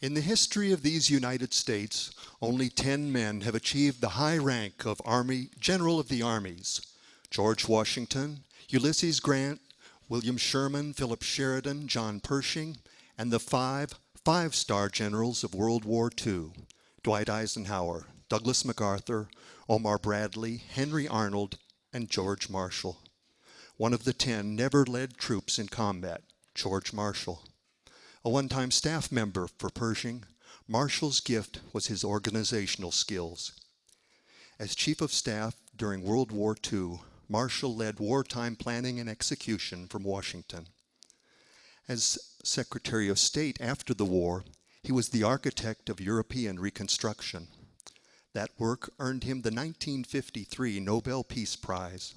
In the history of these United States, only 10 men have achieved the high rank of General of the Armies: George Washington, Ulysses Grant, William Sherman, Philip Sheridan, John Pershing, and the five-star generals of World War II: Dwight Eisenhower, Douglas MacArthur, Omar Bradley, Henry Arnold, and George Marshall. One of the 10 never led troops in combat: George Marshall. A one-time staff member for Pershing, Marshall's gift was his organizational skills. As Chief of Staff during World War II, Marshall led wartime planning and execution from Washington. As Secretary of State after the war, he was the architect of European reconstruction. That work earned him the 1953 Nobel Peace Prize.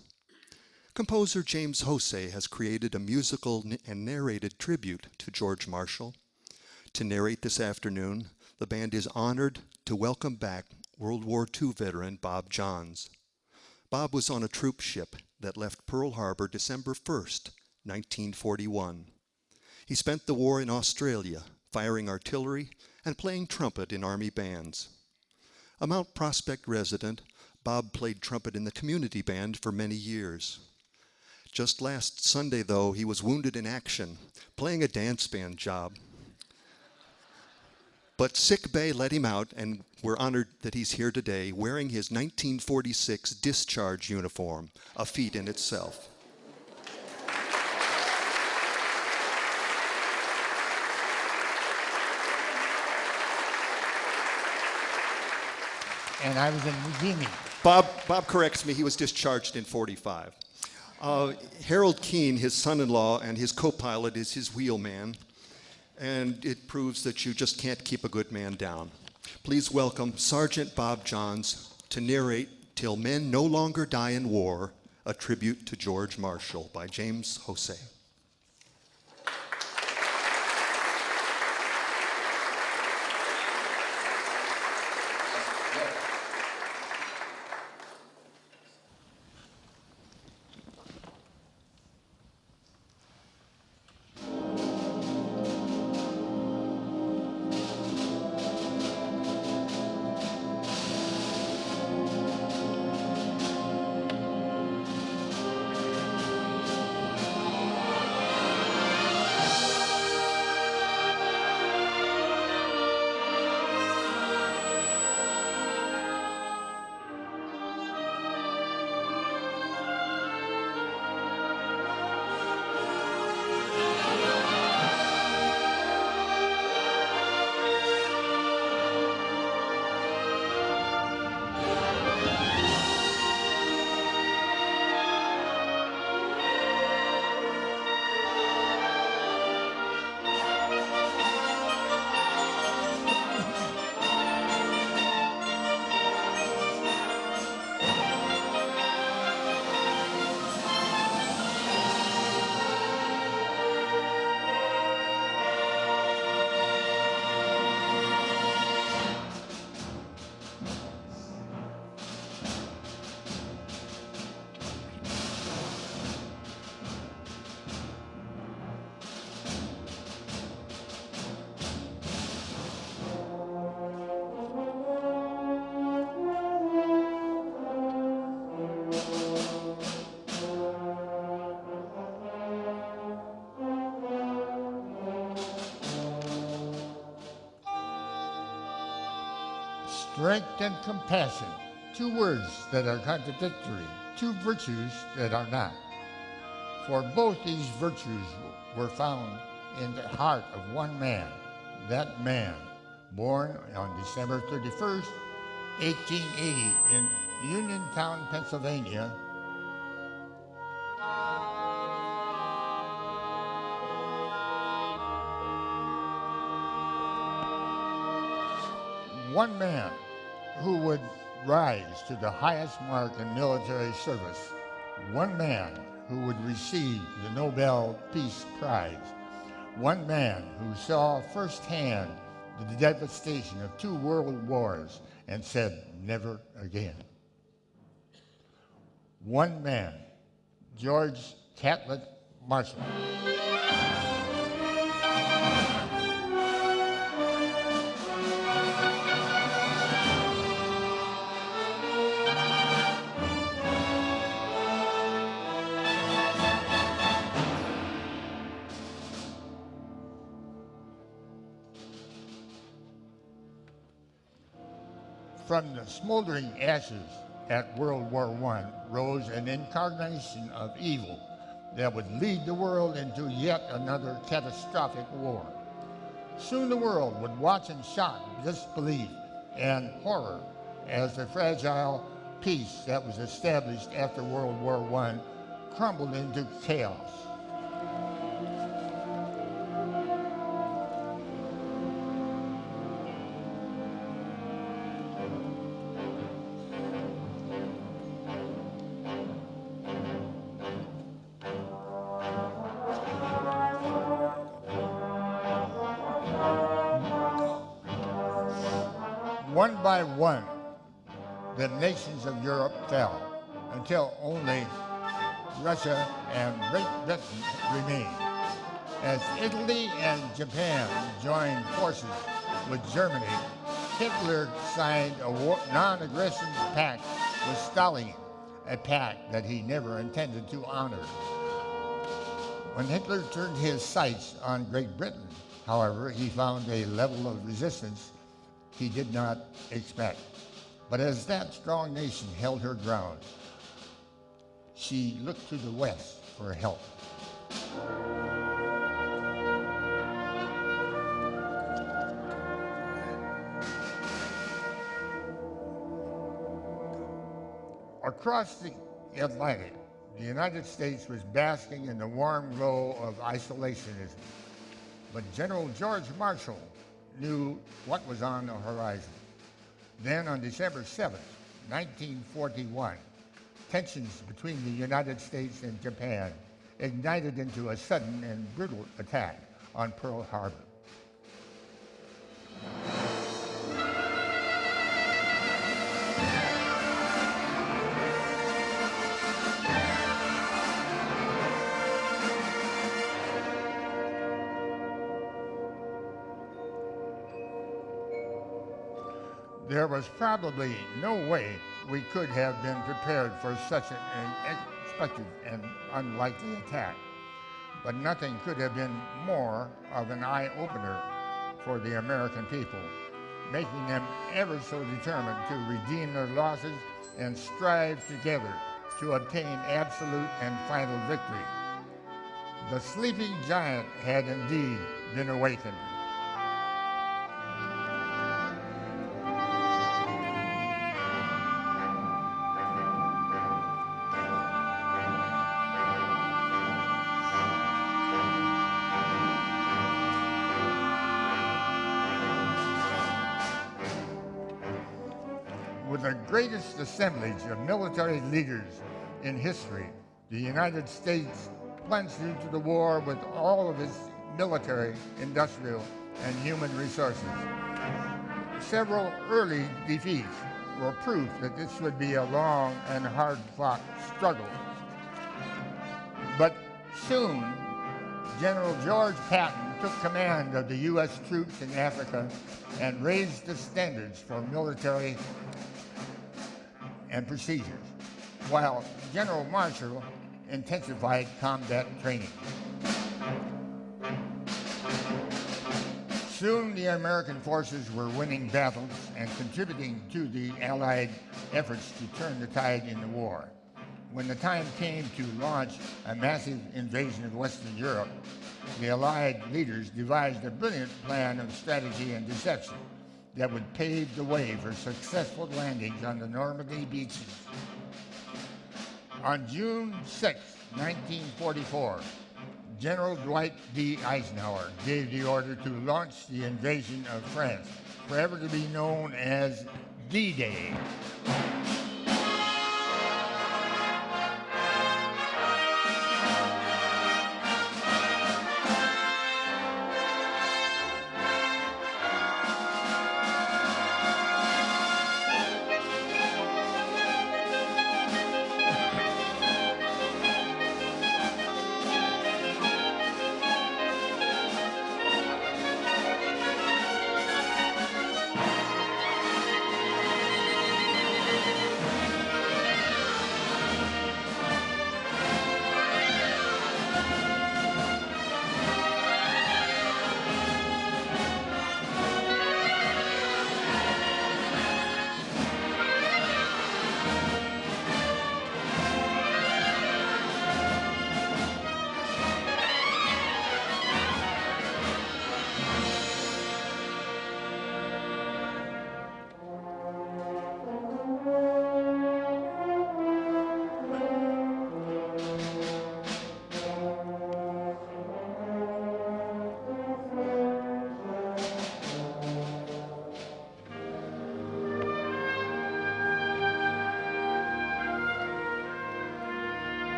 Composer James Hosay has created a musical and narrated tribute to George Marshall. To narrate this afternoon, the band is honored to welcome back World War II veteran Bob Johns. Bob was on a troop ship that left Pearl Harbor December 1st, 1941. He spent the war in Australia, firing artillery and playing trumpet in Army bands. A Mount Prospect resident, Bob played trumpet in the community band for many years. Just last Sunday, though, he was wounded in action, playing a dance band job. But sick bay let him out, and we're honored that he's here today wearing his 1946 discharge uniform, a feat in itself. And I was in Guinea. Bob corrects me, he was discharged in 45. Harold Keene, his son-in-law, and his co-pilot is his wheelman, and it proves that you just can't keep a good man down. Please welcome Sergeant Bob Johns to narrate Till Men No Longer Die in War, a tribute to George Marshall by James Hosay. Strength and compassion, two words that are contradictory, two virtues that are not. For both these virtues were found in the heart of one man, that man, born on December 31st, 1880 in Uniontown, Pennsylvania. One man who would rise to the highest mark in military service. One man who would receive the Nobel Peace Prize. One man who saw firsthand the devastation of 2 world wars and said, never again. One man, George Catlett Marshall. From the smoldering ashes at World War I rose an incarnation of evil that would lead the world into yet another catastrophic war. Soon the world would watch in shock, disbelief, and horror as the fragile peace that was established after World War I crumbled into chaos. One by one, the nations of Europe fell until only Russia and Great Britain remained. As Italy and Japan joined forces with Germany, Hitler signed a non-aggression pact with Stalin, a pact that he never intended to honor. When Hitler turned his sights on Great Britain, however, he found a level of resistance he did not expect. But as that strong nation held her ground, she looked to the west for help. Across the Atlantic, the United States was basking in the warm glow of isolationism. But General George Marshall knew what was on the horizon. Then on December 7, 1941, tensions between the United States and Japan ignited into a sudden and brutal attack on Pearl Harbor. There was probably no way we could have been prepared for such an unexpected and unlikely attack. But nothing could have been more of an eye-opener for the American people, making them ever so determined to redeem their losses and strive together to obtain absolute and final victory. The sleeping giant had indeed been awakened. With the greatest assemblage of military leaders in history, the United States plunged into the war with all of its military, industrial, and human resources. Several early defeats were proof that this would be a long and hard-fought struggle. But soon, General George Patton took command of the U.S. troops in Africa and raised the standards for military and procedures, while General Marshall intensified combat training. Soon the American forces were winning battles and contributing to the Allied efforts to turn the tide in the war. When the time came to launch a massive invasion of Western Europe, the Allied leaders devised a brilliant plan of strategy and deception that would pave the way for successful landings on the Normandy beaches. On June 6, 1944, General Dwight D. Eisenhower gave the order to launch the invasion of France, forever to be known as D-Day.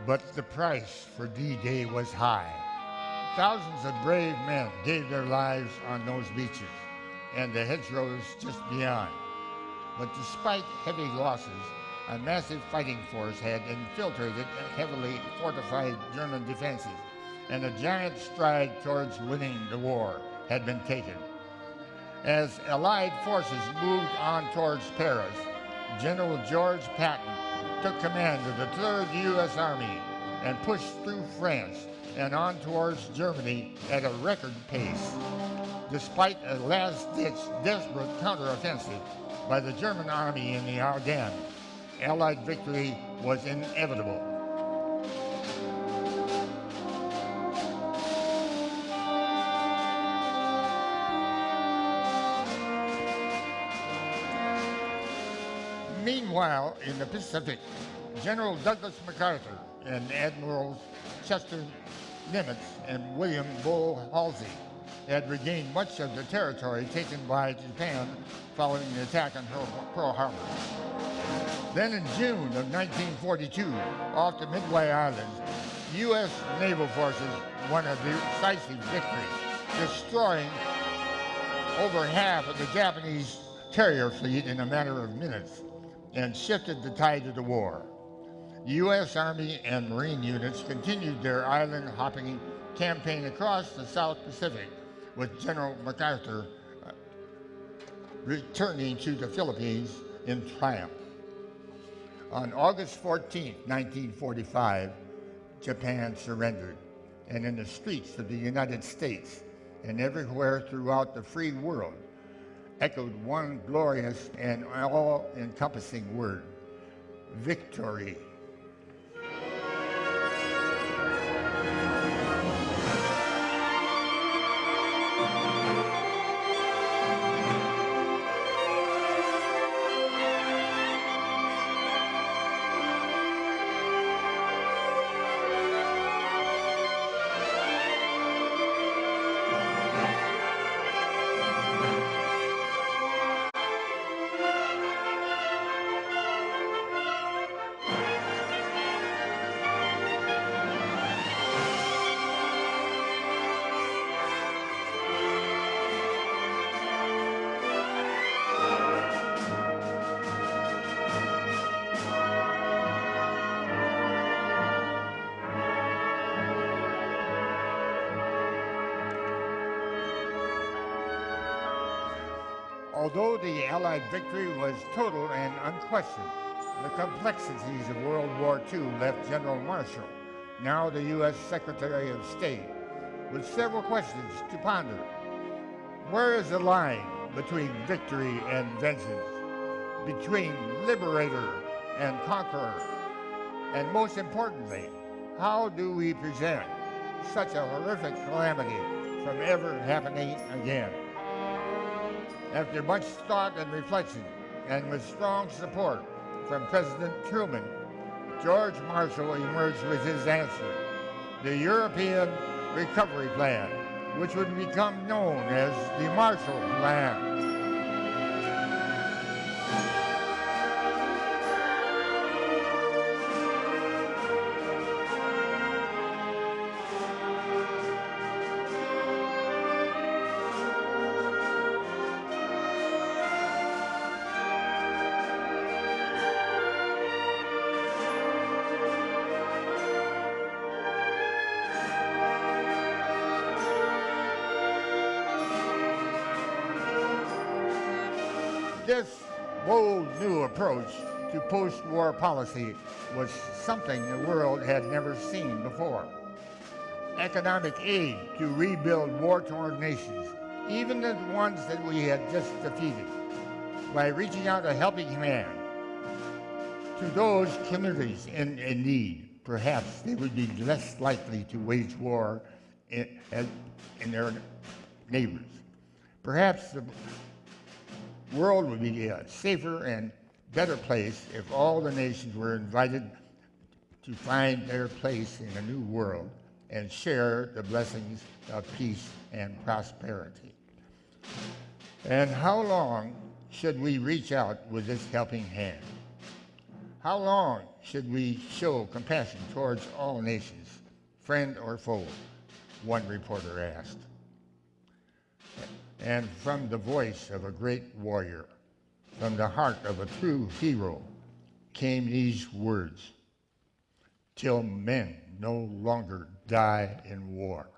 But the price for D-Day was high. Thousands of brave men gave their lives on those beaches and the hedgerows just beyond. But despite heavy losses, a massive fighting force had infiltrated heavily fortified German defenses, and a giant stride towards winning the war had been taken. As Allied forces moved on towards Paris, General George Patton took command of the 3rd U.S. Army and pushed through France and on towards Germany at a record pace. Despite a last-ditch, desperate counteroffensive by the German army in the Ardennes, Allied victory was inevitable. Meanwhile, in the Pacific, General Douglas MacArthur and Admirals Chester Nimitz and William Bull Halsey had regained much of the territory taken by Japan following the attack on Pearl Harbor. Then in June of 1942, off the Midway Islands, U.S. naval forces won a decisive victory, destroying over half of the Japanese carrier fleet in a matter of minutes, and shifted the tide of the war. The U.S. Army and Marine units continued their island-hopping campaign across the South Pacific, with General MacArthur returning to the Philippines in triumph. On August 14, 1945, Japan surrendered, and in the streets of the United States and everywhere throughout the free world echoed one glorious and all-encompassing word: victory. Although the Allied victory was total and unquestioned, the complexities of World War II left General Marshall, now the U.S. Secretary of State, with several questions to ponder. Where is the line between victory and vengeance, between liberator and conqueror? And most importantly, how do we prevent such a horrific calamity from ever happening again? After much thought and reflection, and with strong support from President Truman, George Marshall emerged with his answer: the European Recovery Plan, which would become known as the Marshall Plan. This bold new approach to post-war policy was something the world had never seen before. Economic aid to rebuild war-torn nations, even the ones that we had just defeated, by reaching out a helping hand to those communities in need. Perhaps they would be less likely to wage war in their neighbors. Perhaps the world would be a safer and better place if all the nations were invited to find their place in a new world and share the blessings of peace and prosperity. And how long should we reach out with this helping hand? How long should we show compassion towards all nations, friend or foe? One reporter asked. And from the voice of a great warrior, from the heart of a true hero, came these words, till men no longer die in war.